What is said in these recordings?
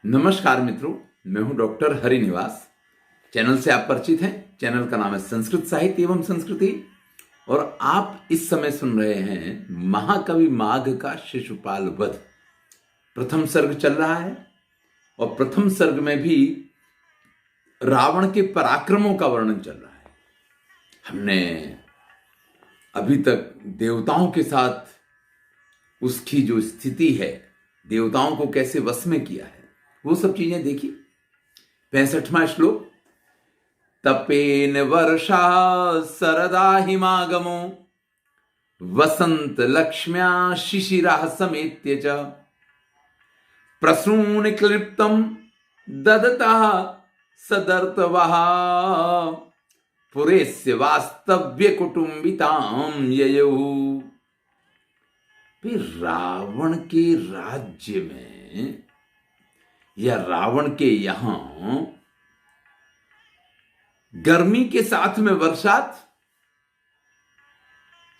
नमस्कार मित्रों, मैं हूं डॉक्टर हरिनिवास। चैनल से आप परिचित हैं। चैनल का नाम है संस्कृत साहित्य एवं संस्कृति और आप इस समय सुन रहे हैं महाकवि माघ का शिशुपाल वध। प्रथम सर्ग चल रहा है और प्रथम सर्ग में भी रावण के पराक्रमों का वर्णन चल रहा है। हमने अभी तक देवताओं के साथ उसकी जो स्थिति है, देवताओं को कैसे वश में किया है, वो सब चीजें देखी। 65वां श्लोक। तपेन वर्षा सरदा हिमागमो वसंत लक्ष्म्या शिशिरः समेत्य च प्रसून क्लिप्तम ददतः सदर्तवः पुरेस्य वास्तव्य कुटुंबिताम ययौ। फिर रावण के राज्य में या रावण के यहां गर्मी के साथ में बरसात,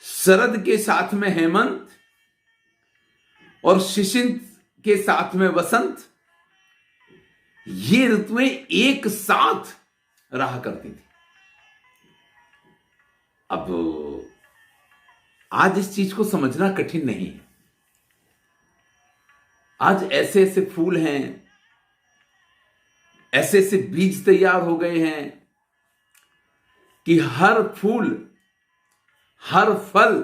शरद के साथ में हेमंत और शिशिर के साथ में वसंत, ये ऋतुएं एक साथ रहा करती थी। अब आज इस चीज को समझना कठिन नहीं है। आज ऐसे ऐसे फूल हैं, ऐसे ऐसे बीज तैयार हो गए हैं कि हर फूल, हर फल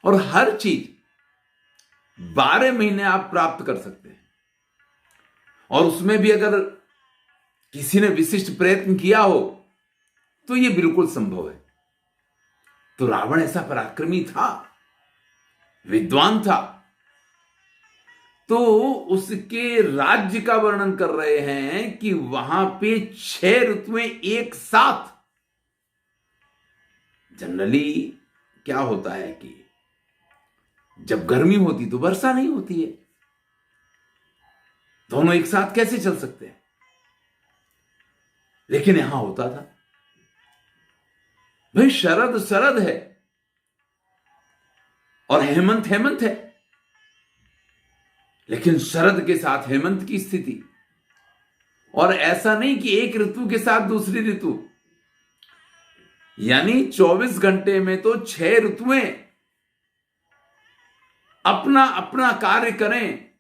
और हर चीज 12 महीने आप प्राप्त कर सकते हैं। और उसमें भी अगर किसी ने विशिष्ट प्रयत्न किया हो तो यह बिल्कुल संभव है। तो रावण ऐसा पराक्रमी था, विद्वान था, तो उसके राज्य का वर्णन कर रहे हैं कि वहां पे 6 ऋतुएं एक साथ। जनरली क्या होता है कि जब गर्मी होती तो वर्षा नहीं होती है, दोनों एक साथ कैसे चल सकते हैं? लेकिन यहां होता था। भाई शरद शरद है और हेमंत हेमंत है, लेकिन शरद के साथ हेमंत की स्थिति। और ऐसा नहीं कि एक ऋतु के साथ दूसरी ऋतु, यानी 24 घंटे में तो 6 ऋतुएं अपना अपना कार्य करें।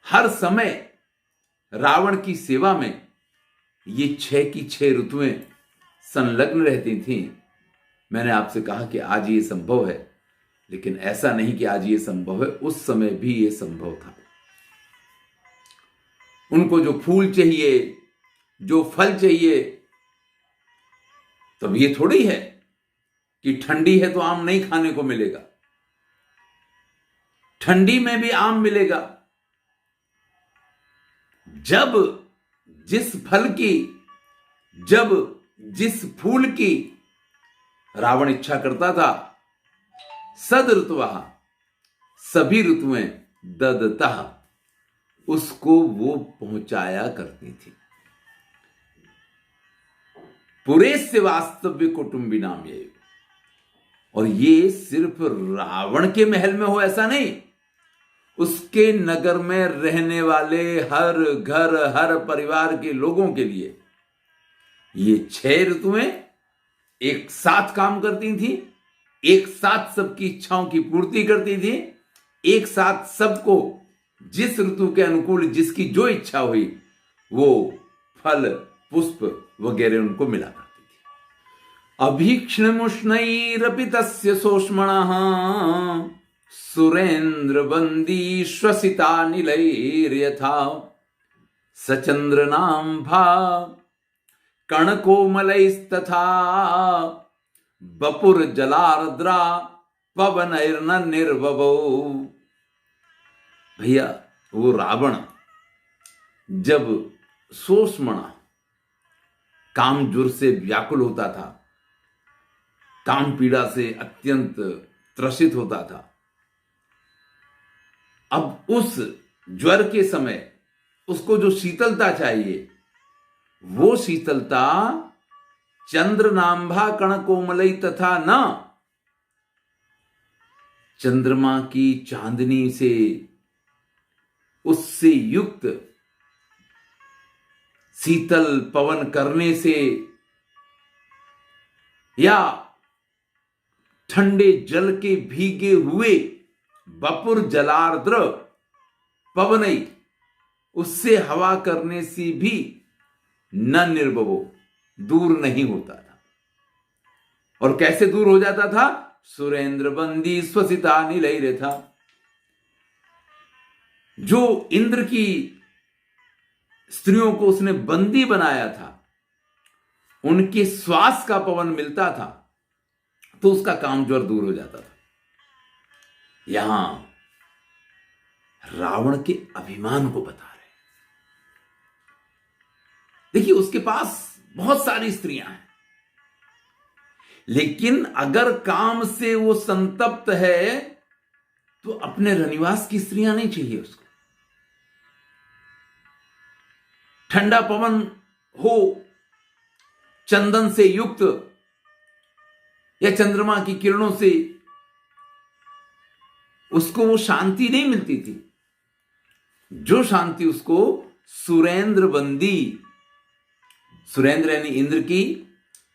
हर समय रावण की सेवा में ये 6 की 6 ऋतुएं संलग्न रहती थीं। मैंने आपसे कहा कि आज ये संभव है, लेकिन ऐसा नहीं कि आज ये संभव है, उस समय भी ये संभव था। उनको जो फूल चाहिए, जो फल चाहिए, तब ये थोड़ी है कि ठंडी है तो आम नहीं खाने को मिलेगा। ठंडी में भी आम मिलेगा। जब जिस फल की, जब जिस फूल की रावण इच्छा करता था, सद ऋतुवः, सभी ऋतुएं ददतः, उसको वो पहुंचाया करती थी। पुरेस्य वास्तव्य कुटुंबिनाम ये। और ये सिर्फ रावण के महल में हो ऐसा नहीं, उसके नगर में रहने वाले हर घर, हर परिवार के लोगों के लिए ये 6 ऋतुएं एक साथ काम करती थी, एक साथ सबकी इच्छाओं की पूर्ति करती थी, एक साथ सबको जिस ऋतु के अनुकूल जिसकी जो इच्छा हुई वो फल, पुष्प वगैरह उनको मिला करती थी। अभीक्ष्णमुष्णैरपि तस्य सोष्मणः सुरेंद्र बंदी श्वसिता नीलैर्यथा सचंद्रनाम्भा कणकोमलैस्तथा बपुर जलार्द्रा पवनैर्न निर्ववौ। भैया वो रावण जब सोष्मणा, कामजुर से व्याकुल होता था, काम पीड़ा से अत्यंत त्रसित होता था, अब उस ज्वर के समय उसको जो शीतलता चाहिए, वो शीतलता चंद्रनाम्भा कणकोमलई तथा न चंद्रमा की चांदनी से उससे युक्त शीतल पवन करने से या ठंडे जल के भीगे हुए बपुर जलार्द्र पवनई, उससे हवा करने से भी न निर्भवो, दूर नहीं होता था। और कैसे दूर हो जाता था? सुरेंद्र बंदी स्वसिता निलय था। जो इंद्र की स्त्रियों को उसने बंदी बनाया था, उनके श्वास का पवन मिलता था तो उसका कामज्वर दूर हो जाता था। यहां रावण के अभिमान को बता रहे। देखिए, उसके पास बहुत सारी स्त्रियां हैं, लेकिन अगर काम से वो संतप्त है तो अपने रनिवास की स्त्रियां नहीं चाहिए उसको। ठंडा पवन हो, चंदन से युक्त या चंद्रमा की किरणों से उसको वो शांति नहीं मिलती थी। जो शांति उसको सुरेंद्र बंदी, सुरेंद्र यानी इंद्र की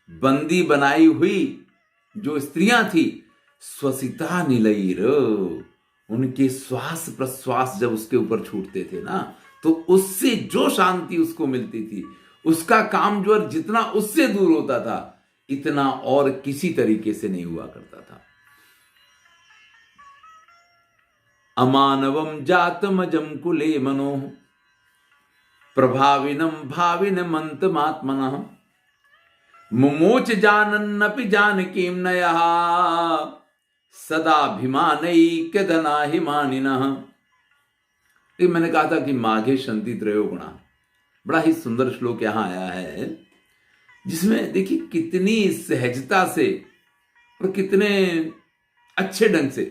बंदी बनाई हुई जो स्त्रियां थी, स्वसिता निलयर, उनके श्वास प्रश्वास जब उसके ऊपर छूटते थे ना, तो उससे जो शांति उसको मिलती थी, उसका कामज्वर जितना उससे दूर होता था, इतना और किसी तरीके से नहीं हुआ करता था। अमानवम जातमजम कुले मनो प्रभाविनम भाविनमंतमात्मनः मुमोच जानन्नपि जानकीं नयः सदाभिमानैक्यधना हिमानिनः। मैंने कहा था कि माघे शंति त्रयो गुणा, बड़ा ही सुंदर श्लोक यहां आया है, जिसमें देखिए कितनी सहजता से और कितने अच्छे ढंग से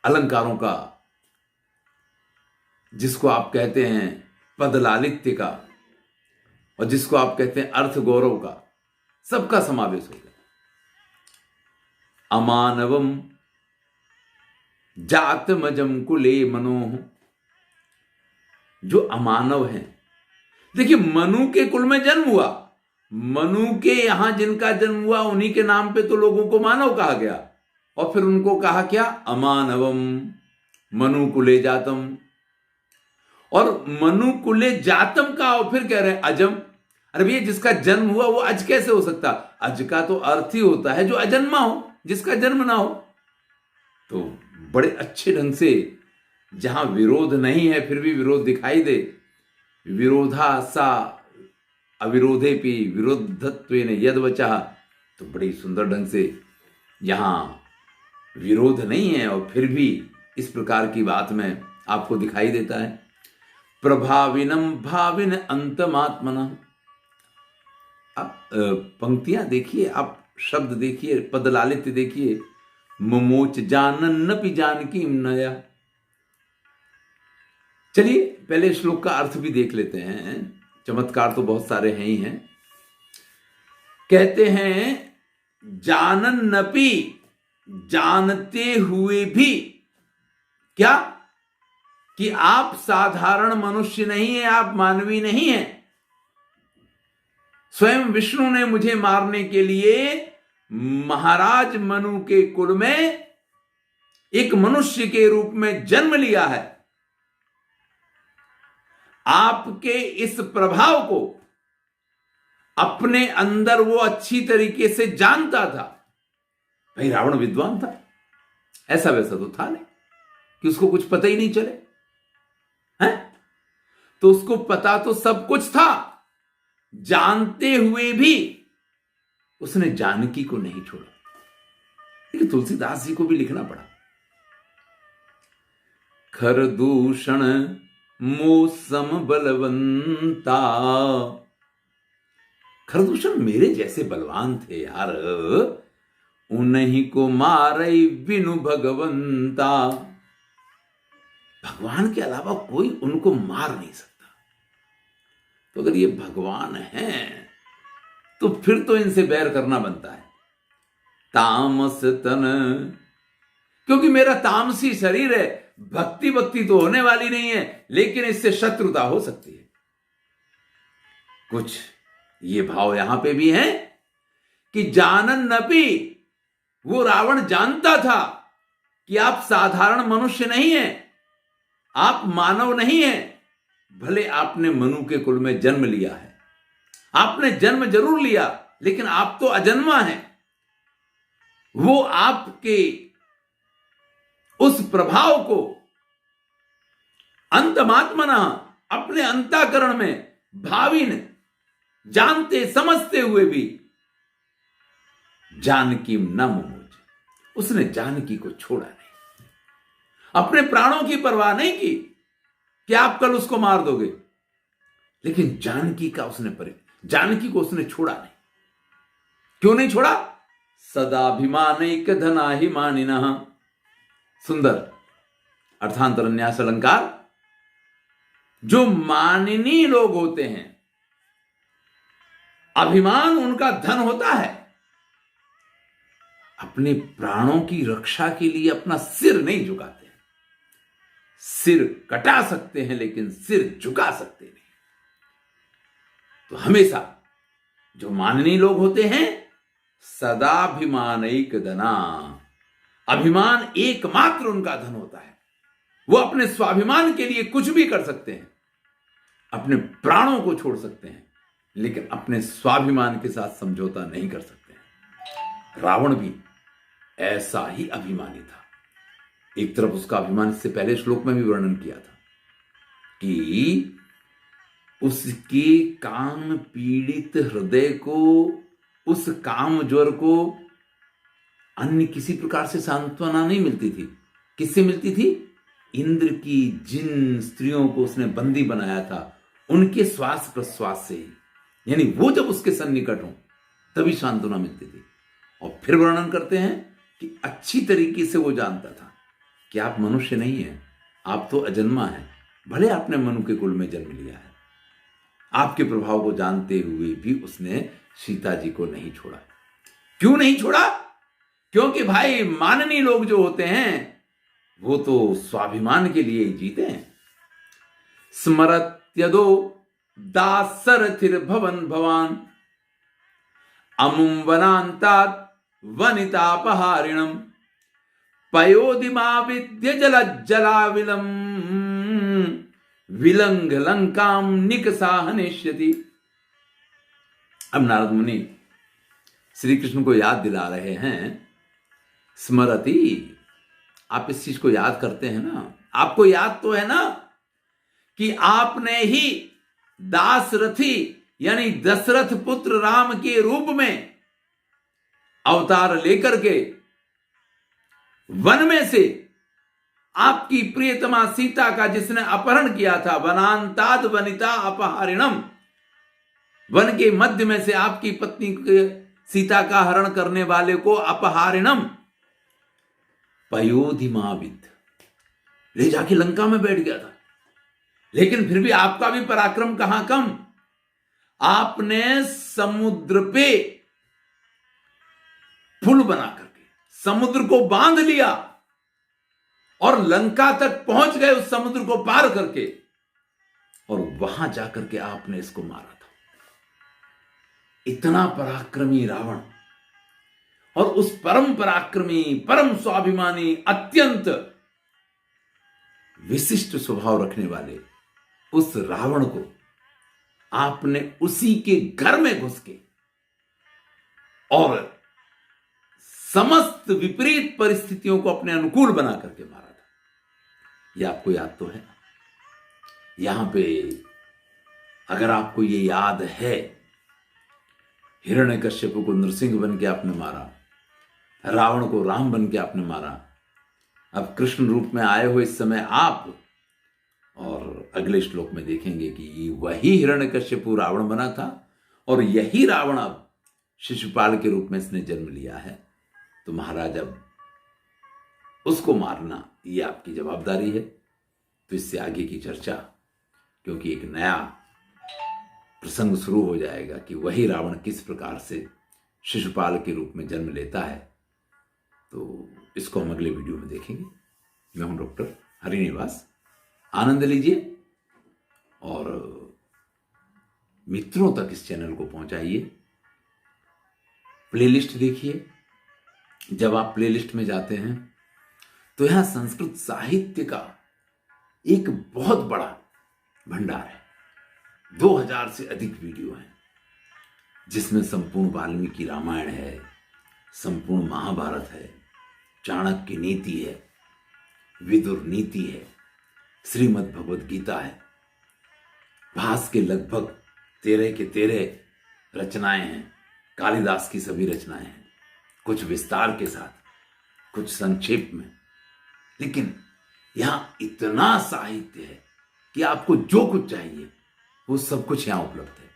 अलंकारों का, जिसको आप कहते हैं पद लालित्य का और जिसको आप कहते हैं अर्थ गौरव का, सबका समावेश हो गया। अमानवम जातमजम कुले मनोह, जो अमानव है, देखिए मनु के कुल में जन्म हुआ, मनु के यहां जिनका जन्म हुआ उन्हीं के नाम पे तो लोगों को मानव कहा गया, और फिर उनको कहा क्या? अमानवम मनु कुले जातम। और मनु कुले जातम का और फिर कह रहे हैं अजम। अरे भैया, जिसका जन्म हुआ वो अज कैसे हो सकता? अज का तो अर्थ ही होता है जो अजन्मा हो, जिसका जन्म ना हो। तो बड़े अच्छे ढंग से, जहां विरोध नहीं है फिर भी विरोध दिखाई दे, विरोधा सा अविरोधे पी विरोधत्वेन यद वचः, तो बड़ी सुंदर ढंग से यहां विरोध नहीं है और फिर भी इस प्रकार की बात में आपको दिखाई देता है। प्रभाविनम भाविन अंतमात्मना। आप पंक्तियां देखिए, आप शब्द देखिए, पद लालित्य देखिए। मुमोच जानन्नपि जानकीं नया। चलिए पहले श्लोक का अर्थ भी देख लेते हैं, चमत्कार तो बहुत सारे हैं ही हैं। कहते हैं जानन्नपि, जानते हुए भी, क्या? कि आप साधारण मनुष्य नहीं है, आप मानवी नहीं है। स्वयं विष्णु ने मुझे मारने के लिए महाराज मनु के कुल में एक मनुष्य के रूप में जन्म लिया है। आपके इस प्रभाव को अपने अंदर वो अच्छी तरीके से जानता था। भाई रावण विद्वान था, ऐसा वैसा तो था नहीं कि उसको कुछ पता ही नहीं चले, हैं? तो उसको पता तो सब कुछ था, जानते हुए भी उसने जानकी को नहीं छोड़ा। लेकिन तुलसीदास जी को भी लिखना पड़ा। खरदूषण मौसम बलवंता। खरदूषण मेरे जैसे बलवान थे यार, उन्हीं को मारई बिनु भगवंता। भगवान के अलावा कोई उनको मार नहीं सकता। तो अगर ये भगवान हैं तो फिर तो इनसे बैर करना बनता है। तामस तन, क्योंकि मेरा तामसी शरीर है, भक्ति भक्ति तो होने वाली नहीं है, लेकिन इससे शत्रुता हो सकती है। कुछ ये भाव यहां पे भी है कि जानन नपी, वो रावण जानता था कि आप साधारण मनुष्य नहीं हैं, आप मानव नहीं हैं। भले आपने मनु के कुल में जन्म लिया है, आपने जन्म जरूर लिया, लेकिन आप तो अजन्मा हैं। वो आपके उस प्रभाव को अंतमात्मना अपने अंतःकरण में भाविन जानते समझते हुए भी जानकी न मुमुज, उसने जानकी को छोड़ा नहीं, अपने प्राणों की परवाह नहीं की कि आप कल उसको मार दोगे, लेकिन जानकी को उसने छोड़ा नहीं। क्यों नहीं छोड़ा? सदाभिमानैक धनाहिमानिनः, सुंदर अर्थांतरन्यास अलंकार। जो माननीय लोग होते हैं, अभिमान उनका धन होता है, अपने प्राणों की रक्षा के लिए अपना सिर नहीं झुकाते। सिर कटा सकते हैं, लेकिन सिर झुका सकते नहीं। तो हमेशा जो माननीय लोग होते हैं, सदाभिमानैक धना, अभिमान एकमात्र उनका धन होता है। वो अपने स्वाभिमान के लिए कुछ भी कर सकते हैं, अपने प्राणों को छोड़ सकते हैं, लेकिन अपने स्वाभिमान के साथ समझौता नहीं कर सकते हैं। रावण भी ऐसा ही अभिमानी था। एक तरफ उसका अभिमान, इससे पहले श्लोक में भी वर्णन किया था कि उसके काम पीड़ित हृदय को, उस काम ज्वर को अन्य किसी प्रकार से सांत्वना नहीं मिलती थी। किससे मिलती थी? इंद्र की जिन स्त्रियों को उसने बंदी बनाया था, उनके श्वास प्रश्वास से ही, यानी वो जब उसके सन्निकट हो तभी सांत्वना मिलती थी। और फिर वर्णन करते हैं कि अच्छी तरीके से वो जानता था कि आप मनुष्य नहीं हैं, आप तो अजन्मा हैं। भले आपने मनु के कुल में जन्म लिया है, आपके प्रभाव को जानते हुए भी उसने सीता जी को नहीं छोड़ा। क्यों नहीं छोड़ा? क्योंकि भाई माननीय लोग जो होते हैं, वो तो स्वाभिमान के लिए ही जीते हैं। स्मरत्यदो दासरथिर्भवन भवान अमुम वनांतात वनितापहारिणम पयोदिमाविद्य जलाविलम विलंघ लंकाम निकसाहनिष्यति। अब नारद मुनि श्री कृष्ण को याद दिला रहे हैं। स्मरति, आप इस चीज को याद करते हैं ना? आपको याद तो है ना कि आपने ही दासरथी यानी दशरथ पुत्र राम के रूप में अवतार लेकर के वन में से आपकी प्रियतमा सीता का जिसने अपहरण किया था, वनांताद वनिता अपहारिणम, वन के मध्य में से आपकी पत्नी सीता का हरण करने वाले को अपहारिणम पयोधिमाविद ले जाके लंका में बैठ गया था। लेकिन फिर भी आपका भी पराक्रम कहां कम। आपने समुद्र पे पुल बना करके समुद्र को बांध लिया और लंका तक पहुंच गए, उस समुद्र को पार करके, और वहां जाकर के आपने इसको मारा था। इतना पराक्रमी रावण और उस परम पराक्रमी, परम स्वाभिमानी, अत्यंत विशिष्ट स्वभाव रखने वाले उस रावण को आपने उसी के घर में घुस के और समस्त विपरीत परिस्थितियों को अपने अनुकूल बना करके मारा था। यह आपको याद तो है। यहां पे अगर आपको ये याद है, हिरण्यकश्यप को नृसिंह बन के आपने मारा, रावण को राम बन के आपने मारा, अब कृष्ण रूप में आए हो इस समय आप, और अगले श्लोक में देखेंगे कि वही हिरण्यकश्यप रावण बना था और यही रावण अब शिशुपाल के रूप में इसने जन्म लिया है। तो महाराज अब उसको मारना ये आपकी जवाबदारी है। तो इससे आगे की चर्चा, क्योंकि एक नया प्रसंग शुरू हो जाएगा कि वही रावण किस प्रकार से शिशुपाल के रूप में जन्म लेता है, तो इसको हम अगले वीडियो में देखेंगे। मैं हूं डॉक्टर हरिनिवास, आनंद लीजिए और मित्रों तक इस चैनल को पहुंचाइए। प्लेलिस्ट देखिए। जब आप प्लेलिस्ट में जाते हैं तो यहां संस्कृत साहित्य का एक बहुत बड़ा भंडार है। 2000 से अधिक वीडियो हैं जिसमें संपूर्ण वाल्मीकि रामायण है, संपूर्ण महाभारत है, चाणक्य नीति है, विदुर नीति है, श्रीमद् भगवद गीता है, भास के लगभग 13 के 13 रचनाएं हैं, कालिदास की सभी रचनाएं हैं, कुछ विस्तार के साथ, कुछ संक्षेप में, लेकिन यहां इतना साहित्य है कि आपको जो कुछ चाहिए वो सब कुछ यहां उपलब्ध है।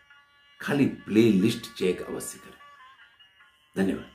खाली प्ले लिस्ट चेक अवश्य करें। धन्यवाद।